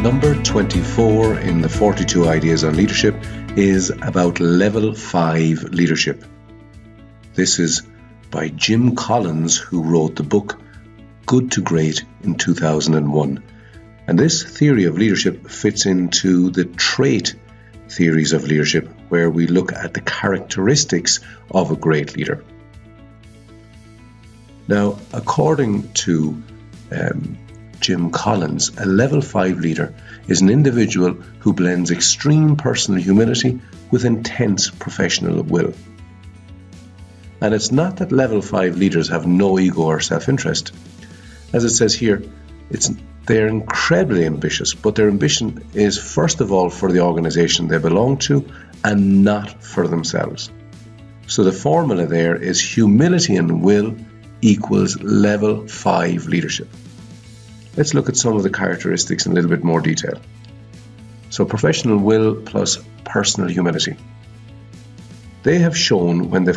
Number 24 in the 42 Ideas on Leadership is about Level 5 leadership. This is by Jim Collins, who wrote the book Good to Great in 2001. And this theory of leadership fits into the trait theories of leadership, where we look at the characteristics of a great leader. Now, according to Jim Collins, a level 5 leader is an individual who blends extreme personal humility with intense professional will. And it's not that level 5 leaders have no ego or self-interest. As it says here, they're incredibly ambitious, but their ambition is first of all for the organization they belong to and not for themselves. So the formula there is humility and will equals level 5 leadership. Let's look at some of the characteristics in a little bit more detail. So professional will plus personal humility. They have shown when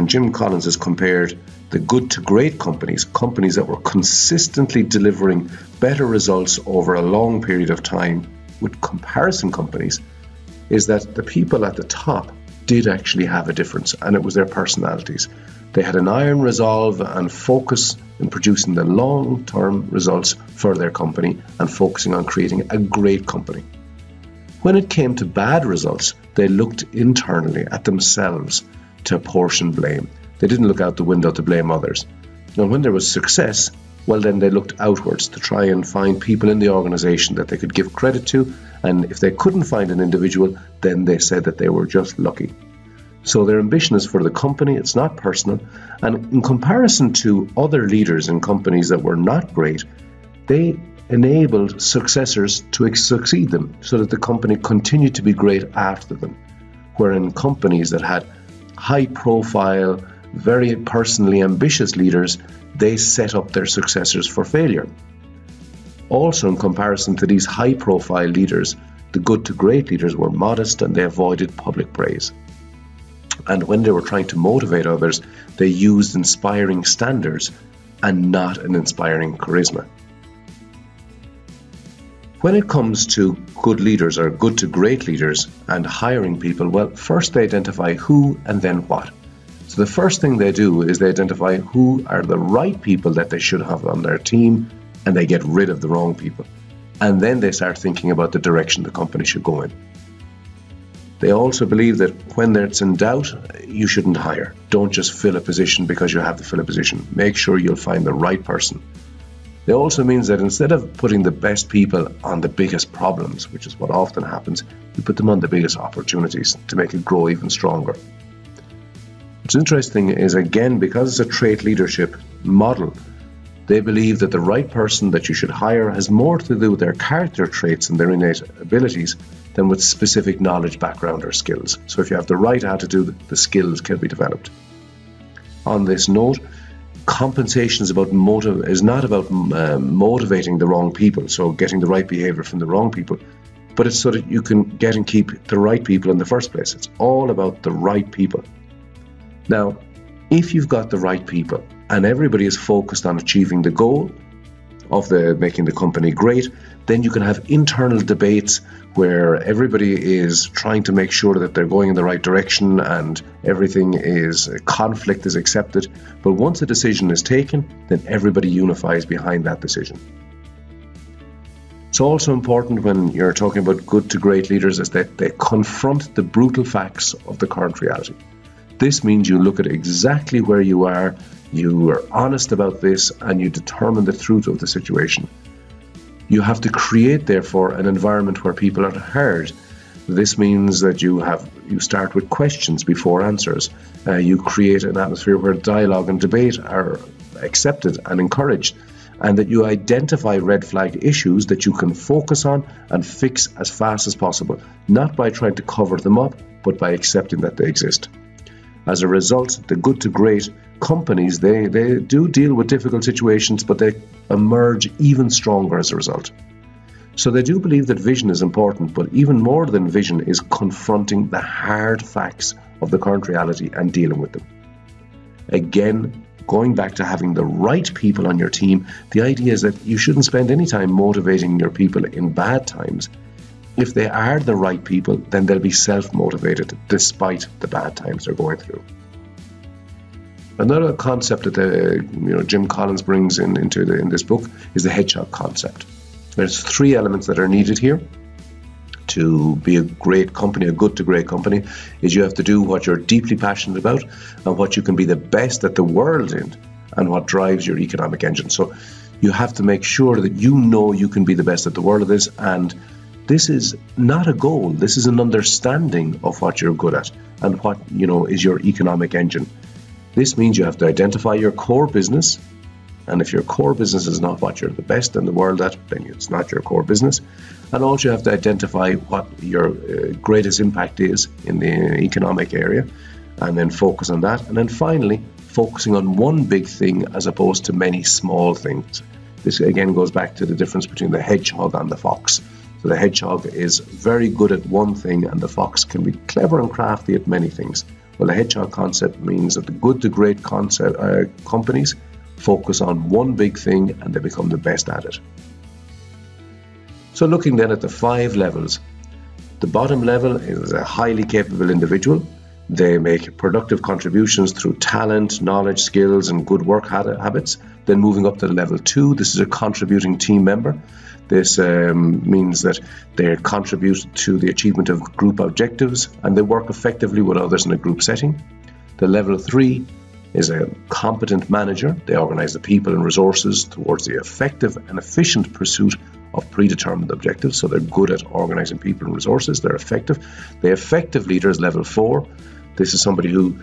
Jim Collins has compared the good to great companies that were consistently delivering better results over a long period of time with comparison companies, is that the people at the top did actually have a difference, and it was their personalities. They had an iron resolve and focus in producing the long-term results for their company and focusing on creating a great company. When it came to bad results, they looked internally at themselves to apportion blame. They didn't look out the window to blame others. And when there was success, well, then they looked outwards to try and find people in the organization that they could give credit to. And if they couldn't find an individual, then they said that they were just lucky. So their ambition is for the company, it's not personal. And in comparison to other leaders in companies that were not great, they enabled successors to succeed them so that the company continued to be great after them. Wherein companies that had high profile, very personally ambitious leaders, they set up their successors for failure. Also, in comparison to these high profile leaders, the good to great leaders were modest and they avoided public praise. And when they were trying to motivate others, they used inspiring standards and not an inspiring charisma. When it comes to good leaders or good to great leaders and hiring people, well, first they identify who and then what. So the first thing they do is they identify who are the right people that they should have on their team, and they get rid of the wrong people. And then they start thinking about the direction the company should go in. They also believe that when it's in doubt, you shouldn't hire. Don't just fill a position because you have to fill a position. Make sure you'll find the right person. It also means that instead of putting the best people on the biggest problems, which is what often happens, you put them on the biggest opportunities to make it grow even stronger. What's interesting is, again, because it's a trait leadership model, they believe that the right person that you should hire has more to do with their character traits and their innate abilities than with specific knowledge, background, or skills. So if you have the right attitude, the skills can be developed. On this note, compensation is not about motivating the wrong people, so getting the right behavior from the wrong people, but it's so that you can get and keep the right people in the first place. It's all about the right people. Now, if you've got the right people and everybody is focused on achieving the goal of making the company great, then you can have internal debates where everybody is trying to make sure that they're going in the right direction and conflict is accepted. But once a decision is taken, then everybody unifies behind that decision. It's also important when you're talking about good to great leaders is that they confront the brutal facts of the current reality. This means you look at exactly where you are honest about this, and you determine the truth of the situation. You have to create, therefore, an environment where people are heard. This means that you start with questions before answers. You create an atmosphere where dialogue and debate are accepted and encouraged, and that you identify red flag issues that you can focus on and fix as fast as possible, not by trying to cover them up, but by accepting that they exist. As a result, the good to great companies, they do deal with difficult situations, but they emerge even stronger as a result. So they do believe that vision is important, but even more than vision is confronting the hard facts of the current reality and dealing with them. Again, going back to having the right people on your team, the idea is that you shouldn't spend any time motivating your people in bad times. If they are the right people, then they'll be self-motivated despite the bad times they're going through. Another concept that Jim Collins brings in this book is the hedgehog concept. There's 3 elements that are needed here to be a great company, a good to great company. Is you have to do what you're deeply passionate about and what you can be the best at the world in, and what drives your economic engine. So you have to make sure that you know you can be the best at the world of this, and this is not a goal. This is an understanding of what you're good at and what is your economic engine. This means you have to identify your core business, and if your core business is not what you're the best in the world at, then it's not your core business. And also you have to identify what your greatest impact is in the economic area, and then focus on that. And then finally, focusing on one big thing as opposed to many small things. This again goes back to the difference between the hedgehog and the fox. So the hedgehog is very good at one thing, and the fox can be clever and crafty at many things. Well, the hedgehog concept means that the good to great companies focus on one big thing and they become the best at it. So looking then at the 5 levels, the bottom level is a highly capable individual. They make productive contributions through talent, knowledge, skills, and good work habits. Then moving up to level 2, this is a contributing team member. This means that they contribute to the achievement of group objectives and they work effectively with others in a group setting. The level 3 is a competent manager. They organize the people and resources towards the effective and efficient pursuit of predetermined objectives. So they're good at organizing people and resources. They're effective. The effective leader is level 4. This is somebody who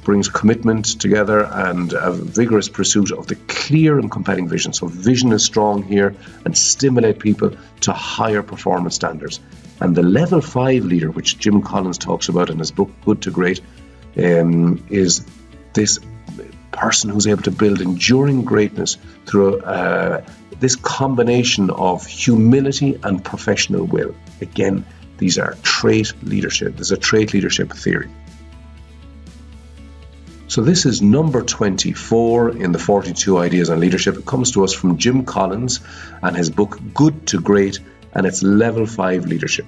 brings commitment together and a vigorous pursuit of the clear and compelling vision. So vision is strong here and stimulate people to higher performance standards. And the level 5 leader, which Jim Collins talks about in his book, Good to Great, is this person who's able to build enduring greatness through this combination of humility and professional will. Again, these are trait leadership. There's a trait leadership theory. So this is number 24 in the 42 Ideas on Leadership. It comes to us from Jim Collins and his book, Good to Great, and it's level 5 leadership.